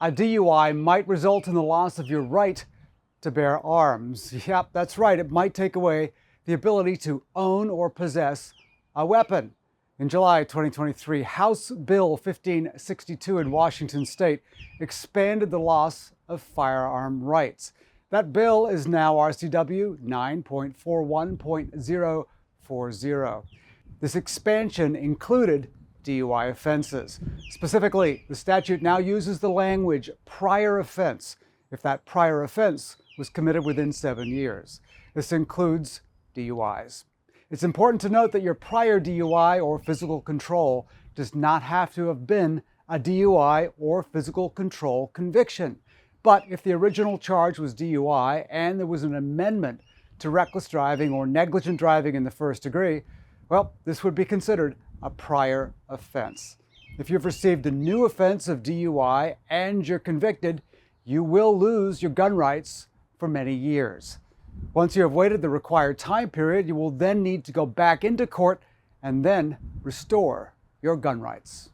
A DUI might result in the loss of your right to bear arms. Yep, that's right. It might take away the ability to own or possess a weapon. In July 2023, House Bill 1562 in Washington state expanded the loss of firearm rights. That bill is now RCW 9.41.040. This expansion included DUI offenses. Specifically, the statute now uses the language prior offense if that prior offense was committed within 7 years. This includes DUIs. It's important to note that your prior DUI or physical control does not have to have been a DUI or physical control conviction. But if the original charge was DUI and there was an amendment to reckless driving or negligent driving in the first degree, well, this would be considered a prior offense. If you've received a new offense of DUI and you're convicted, you will lose your gun rights for many years. Once you have waited the required time period, you will then need to go back into court and then restore your gun rights.